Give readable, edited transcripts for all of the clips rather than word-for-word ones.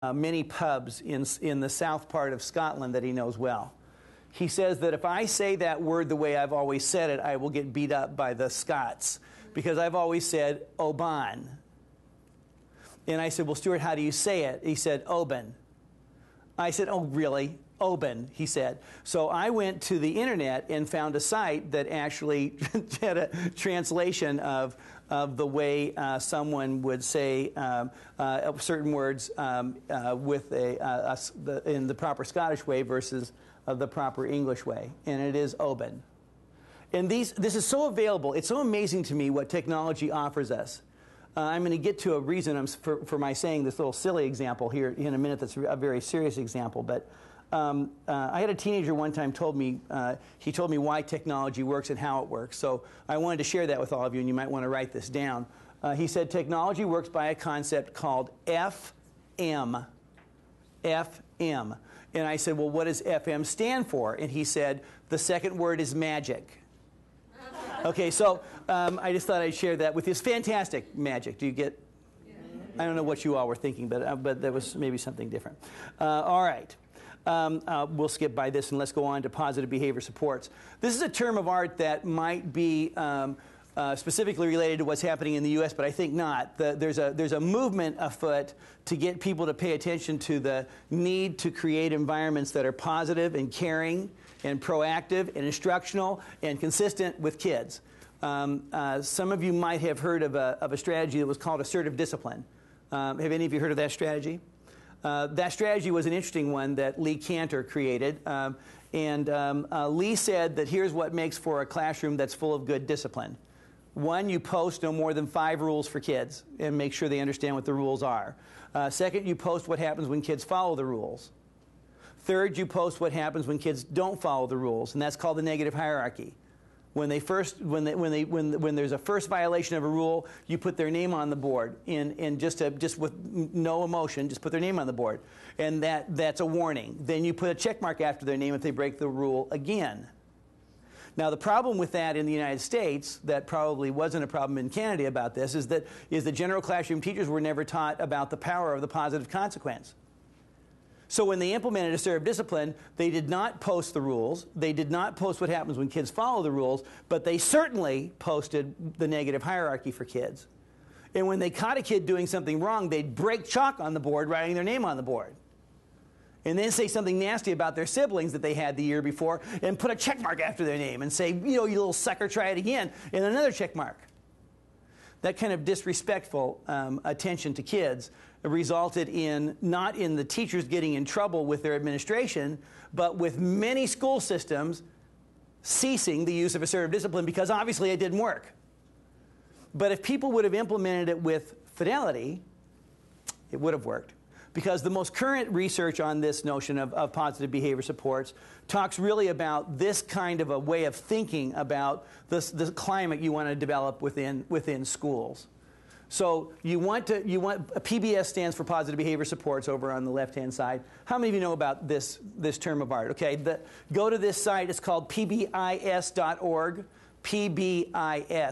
many pubs in the south part of Scotland that he knows well. He says that if I say that word the way I've always said it, I will get beat up by the Scots, because I've always said Oban. And I said, well, Stuart, how do you say it? He said, Oban. I said, oh, really? Oban, he said. So I went to the internet and found a site that actually had a translation of the way someone would say certain words with in the proper Scottish way versus the proper English way, and it is Oban. And this is so available. It's so amazing to me what technology offers us. I'm going to get to a reason for my saying this little silly example here in a minute that's a very serious example, but I had a teenager one time he told me why technology works and how it works. So I wanted to share that with all of you, and you might want to write this down. He said technology works by a concept called FM. FM. And I said, well, what does FM stand for? And he said, the second word is magic. Okay, so I just thought I'd share that with you. It's fantastic magic. Do you get? I don't know what you all were thinking, but there was maybe something different. All right. We'll skip by this and let's go on to positive behavior supports. This is a term of art that might be specifically related to what's happening in the U.S., but I think not. There's a movement afoot to get people to pay attention to the need to create environments that are positive and caring and proactive and instructional and consistent with kids. Some of you might have heard of a strategy that was called assertive discipline. Have any of you heard of that strategy? That strategy was an interesting one that Lee Cantor created. Lee said that here's what makes for a classroom that's full of good discipline. One, you post no more than 5 rules for kids and make sure they understand what the rules are. Second, you post what happens when kids follow the rules. Third, you post what happens when kids don't follow the rules, and that's called the negative hierarchy. When there's a first violation of a rule, you put their name on the board, and just with no emotion, just put their name on the board, and that's a warning. Then you put a check mark after their name if they break the rule again. Now, the problem with that in the United States, that probably wasn't a problem in Canada about this, is that general classroom teachers were never taught about the power of the positive consequence. So when they implemented assertive discipline, they did not post the rules. They did not post what happens when kids follow the rules, but they certainly posted the negative hierarchy for kids. And when they caught a kid doing something wrong, they'd break chalk on the board, writing their name on the board. And then say something nasty about their siblings that they had the year before and put a check mark after their name and say, you little sucker, try it again, and another check mark. That kind of disrespectful attention to kids resulted in not in the teachers getting in trouble with their administration, but with many school systems ceasing the use of assertive discipline because obviously it didn't work. But if people would have implemented it with fidelity, it would have worked. Because the most current research on this notion of positive behavior supports talks really about this kind of a way of thinking about the climate you want to develop within schools. So PBS stands for positive behavior supports over on the left-hand side. How many of you know about this term of art? Okay, go to this site. It's called pbis.org, pbis.org.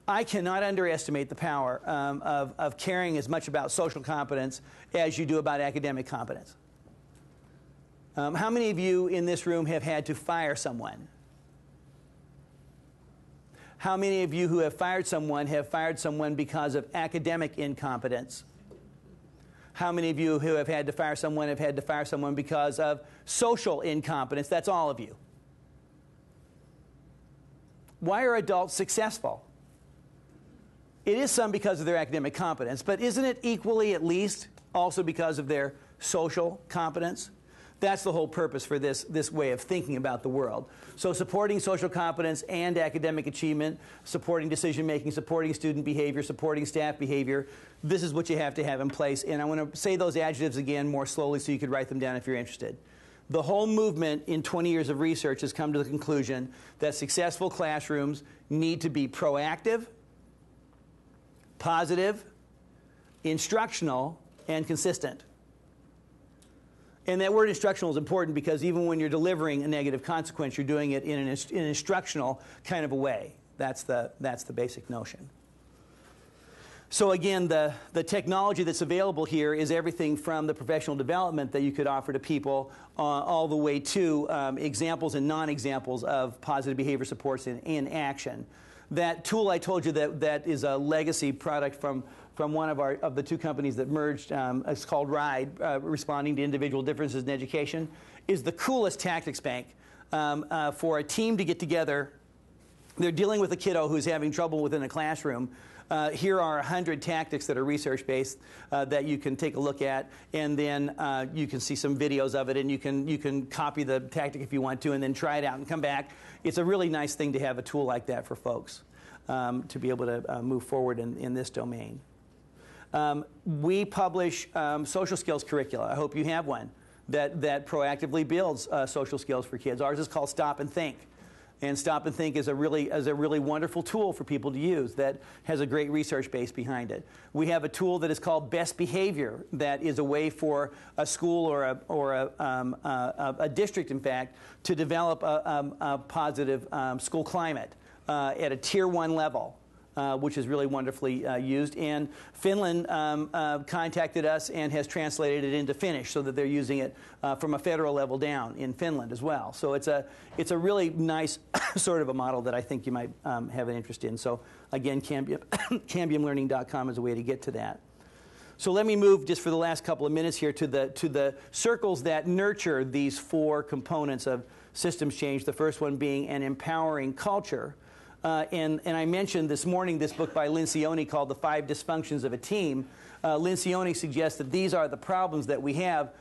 I cannot underestimate the power of caring as much about social competence as you do about academic competence. How many of you in this room have had to fire someone? How many of you who have fired someone because of academic incompetence? How many of you who have had to fire someone because of social incompetence? That's all of you. Why are adults successful? It is some because of their academic competence, but isn't it equally, at least, also because of their social competence? That's the whole purpose for this way of thinking about the world. So supporting social competence and academic achievement, supporting decision-making, supporting student behavior, supporting staff behavior, this is what you have to have in place. And I want to say those adjectives again more slowly so you could write them down if you're interested. The whole movement in 20 years of research has come to the conclusion that successful classrooms need to be proactive, positive, instructional, and consistent. And that word instructional is important because even when you're delivering a negative consequence, you're doing it in an instructional kind of a way. That's the basic notion. So again, the technology that's available here is everything from the professional development that you could offer to people all the way to examples and non-examples of positive behavior supports in action. That tool I told you that is a legacy product from one of the two companies that merged. It's called RIDE, Responding to Individual Differences in Education, is the coolest tactics bank for a team to get together. They're dealing with a kiddo who's having trouble within a classroom. Here are 100 tactics that are research-based that you can take a look at, and then you can see some videos of it, and you can copy the tactic if you want to, and then try it out and come back. It's a really nice thing to have a tool like that for folks to be able to move forward in this domain. We publish social skills curricula. I hope you have one that proactively builds social skills for kids. Ours is called Stop and Think. And Stop and Think is a really wonderful tool for people to use that has a great research base behind it. We have a tool that is called Best Behavior that is a way for a school or a district, in fact, to develop a positive school climate at a Tier 1 level. Which is really wonderfully used. And Finland contacted us and has translated it into Finnish so that they're using it from a federal level down in Finland as well. So it's a really nice sort of a model that I think you might have an interest in. So again, cambiumlearning.com is a way to get to that. So let me move just for the last couple of minutes here to the circles that nurture these four components of systems change. The first one being an empowering culture. And I mentioned this morning this book by Lencioni called The 5 Dysfunctions of a Team. Lencioni suggests that these are the problems that we have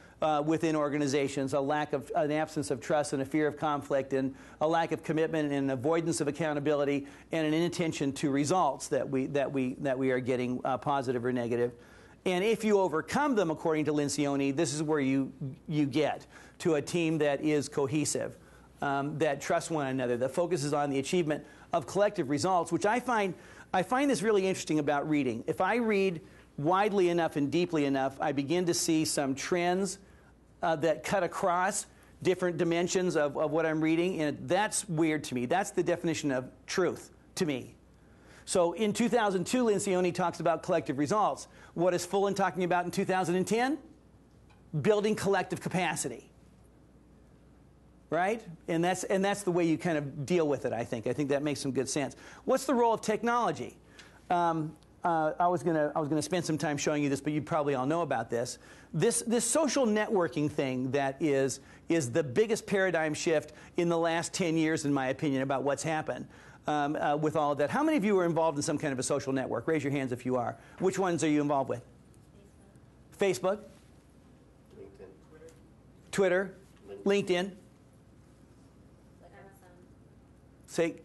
within organizations: an absence of trust and a fear of conflict, and a lack of commitment and an avoidance of accountability, and an inattention to results that we are getting positive or negative. And if you overcome them, according to Lencioni, this is where you get to a team that is cohesive, that trusts one another, that focuses on the achievement of collective results, which I find this really interesting about reading. If I read widely enough and deeply enough, I begin to see some trends that cut across different dimensions of what I'm reading, and that's weird to me. That's the definition of truth to me. So in 2002, Lencioni talks about collective results. What is Fullen talking about in 2010? Building collective capacity. Right? And that's the way you kind of deal with it, I think. I think that makes some good sense. What's the role of technology? I was gonna spend some time showing you this, but you probably all know about this. This social networking thing that is the biggest paradigm shift in the last 10 years, in my opinion, about what's happened with all of that. How many of you are involved in some kind of a social network? Raise your hands if you are. Which ones are you involved with? Facebook? LinkedIn. Twitter? LinkedIn? Say,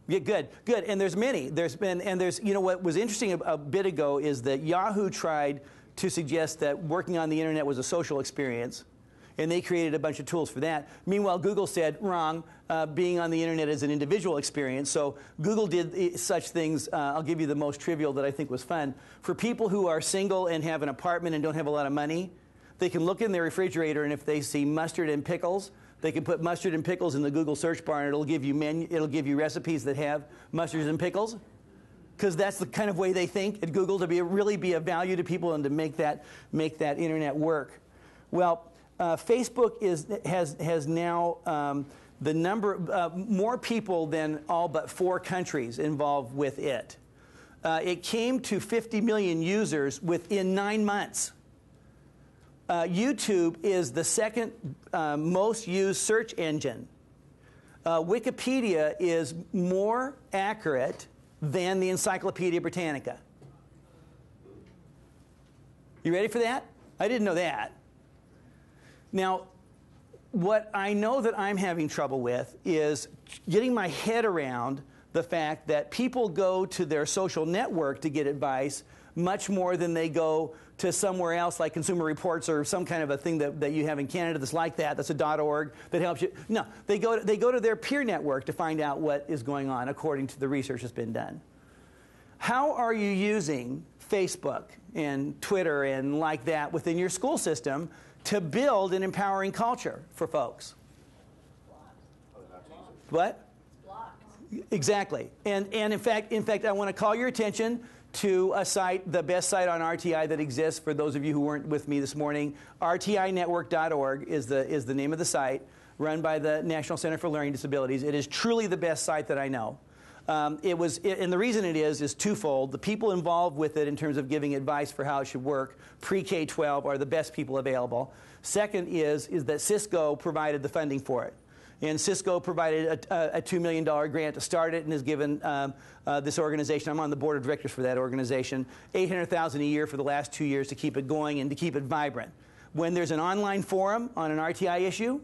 yeah, good. And there's many. You know, what was interesting a bit ago is that Yahoo tried to suggest that working on the internet was a social experience, and they created a bunch of tools for that. Meanwhile, Google said, wrong, being on the internet is an individual experience. So Google did such things. I'll give you the most trivial that I think was fun. For people who are single and have an apartment and don't have a lot of money, they can look in their refrigerator, and if they see mustard and pickles, they can put mustard and pickles in the Google search bar, and it'll give you recipes that have mustards and pickles, because that's the kind of way they think at Google, to really be of value to people and to make that internet work. Well, Facebook has now the number more people than all but 4 countries involved with it. It came to 50 million users within 9 months. YouTube is the second most used search engine. Wikipedia is more accurate than the Encyclopedia Britannica. You ready for that? I didn't know that. Now, what I know that I'm having trouble with is getting my head around the fact that people go to their social network to get advice much more than they go to somewhere else like Consumer Reports or some kind of a thing that you have in Canada that's like that, that's a .org that helps you. No, they go to their peer network to find out what is going on according to the research that's been done. How are you using Facebook and Twitter and like that within your school system to build an empowering culture for folks? What? Exactly. And in fact, I want to call your attention to a site, the best site on RTI that exists, for those of you who weren't with me this morning. RTInetwork.org is the name of the site, run by the National Center for Learning Disabilities. It is truly the best site that I know. And the reason it is twofold. The people involved with it in terms of giving advice for how it should work, pre-K-12, are the best people available. Second is that Cisco provided the funding for it. And Cisco provided a $2 million grant to start it and has given this organization, I'm on the board of directors for that organization, $800,000 a year for the last 2 years to keep it going and to keep it vibrant. When there's an online forum on an RTI issue,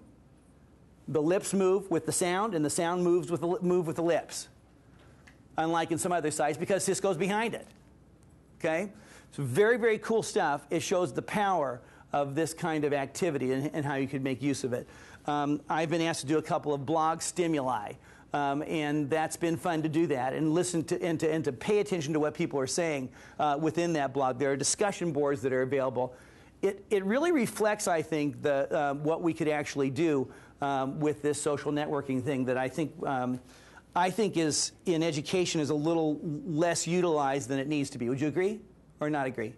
the lips move with the sound and the sound moves with the lips, unlike in some other sites, because Cisco's behind it. Okay? So very, very cool stuff. It shows the power of this kind of activity and how you could make use of it. I've been asked to do a couple of blog stimuli, and that's been fun to do that and listen to and to pay attention to what people are saying within that blog. There are discussion boards that are available. It really reflects, I think, what we could actually do with this social networking thing that I think is in education is a little less utilized than it needs to be. Would you agree or not agree?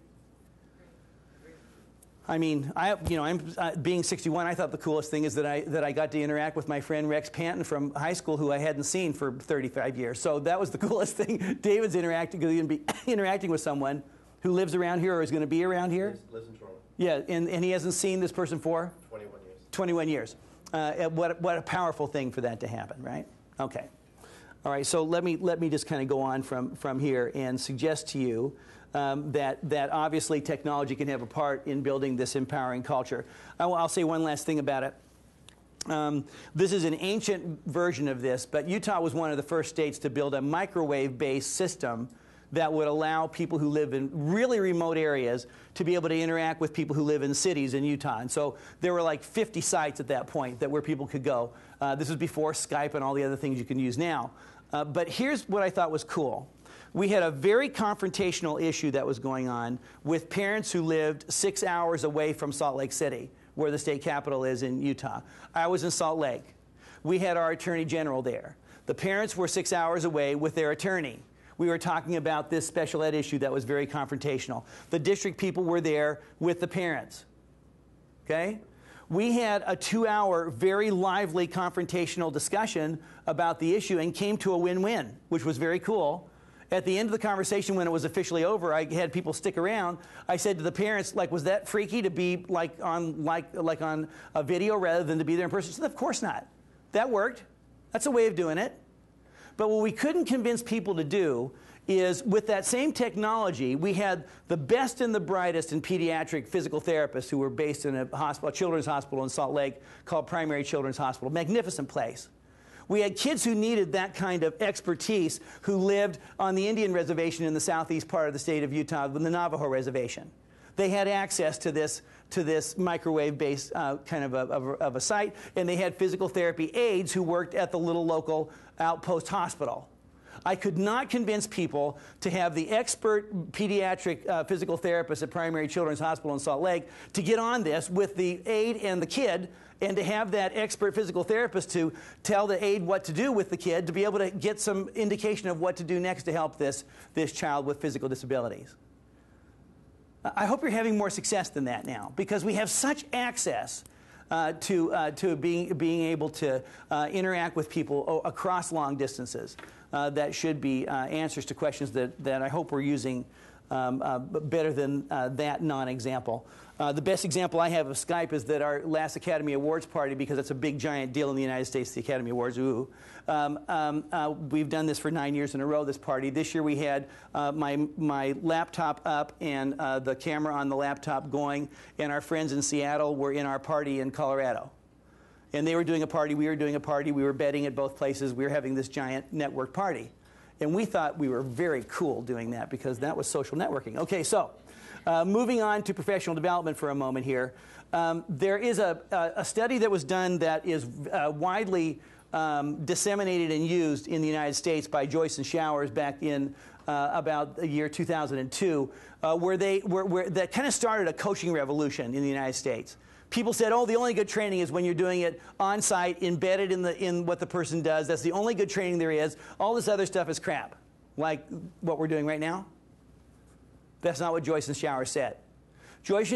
I mean, I'm being 61. I thought the coolest thing is that I got to interact with my friend Rex Panton from high school, who I hadn't seen for 35 years. So that was the coolest thing. David's interacting with someone who lives around here or is going to be around here. Lives in Toronto. Yeah, and he hasn't seen this person for 21 years. 21 years. What a powerful thing for that to happen, right? Okay. All right. So let me just kind of go on from here and suggest to you that obviously technology can have a part in building this empowering culture. I'll say one last thing about it. This is an ancient version of this, but Utah was one of the first states to build a microwave-based system that would allow people who live in really remote areas to be able to interact with people who live in cities in Utah. And so there were like 50 sites at that point where people could go. This was before Skype and all the other things you can use now. But here's what I thought was cool. We had a very confrontational issue that was going on with parents who lived 6 hours away from Salt Lake City, where the state capital is in Utah. I was in Salt Lake. We had our attorney general there. The parents were 6 hours away with their attorney. We were talking about this special ed issue that was very confrontational. The district people were there with the parents. Okay? We had a 2-hour, very lively confrontational discussion about the issue and came to a win-win, which was very cool. At the end of the conversation, when it was officially over, I had people stick around. I said to the parents, like, was that freaky to be on a video rather than to be there in person? She said, of course not. That worked. That's a way of doing it. But what we couldn't convince people to do is, with that same technology, we had the best and the brightest in pediatric physical therapists who were based in a children's hospital in Salt Lake called Primary Children's Hospital. Magnificent place. We had kids who needed that kind of expertise who lived on the Indian reservation in the southeast part of the state of Utah, the Navajo reservation. They had access to this microwave-based kind of a site, and they had physical therapy aides who worked at the little local outpost hospital. I could not convince people to have the expert pediatric physical therapist at Primary Children's Hospital in Salt Lake to get on this with the aide and the kid, and to have that expert physical therapist to tell the aide what to do with the kid, to be able to get some indication of what to do next to help this child with physical disabilities. I hope you're having more success than that now, because we have such access to being able to interact with people across long distances. That should be answers to questions that I hope we're using better than that non-example. The best example I have of Skype is that our last Academy Awards party, because it's a big giant deal in the United States, the Academy Awards, we've done this for 9 years in a row, this party. This year we had my laptop up and the camera on the laptop going, and our friends in Seattle were in our party in Colorado. And they were doing a party, we were doing a party, we were betting at both places, we were having this giant network party. And we thought we were very cool doing that, because that was social networking. Okay, so moving on to professional development for a moment here. There is a study that was done that is widely disseminated and used in the United States by Joyce and Showers back in about the year 2002, where that kind of started a coaching revolution in the United States. People said, oh, the only good training is when you're doing it on-site, embedded in what the person does. That's the only good training there is. All this other stuff is crap, like what we're doing right now. That's not what Joyce and Shower said. Joyce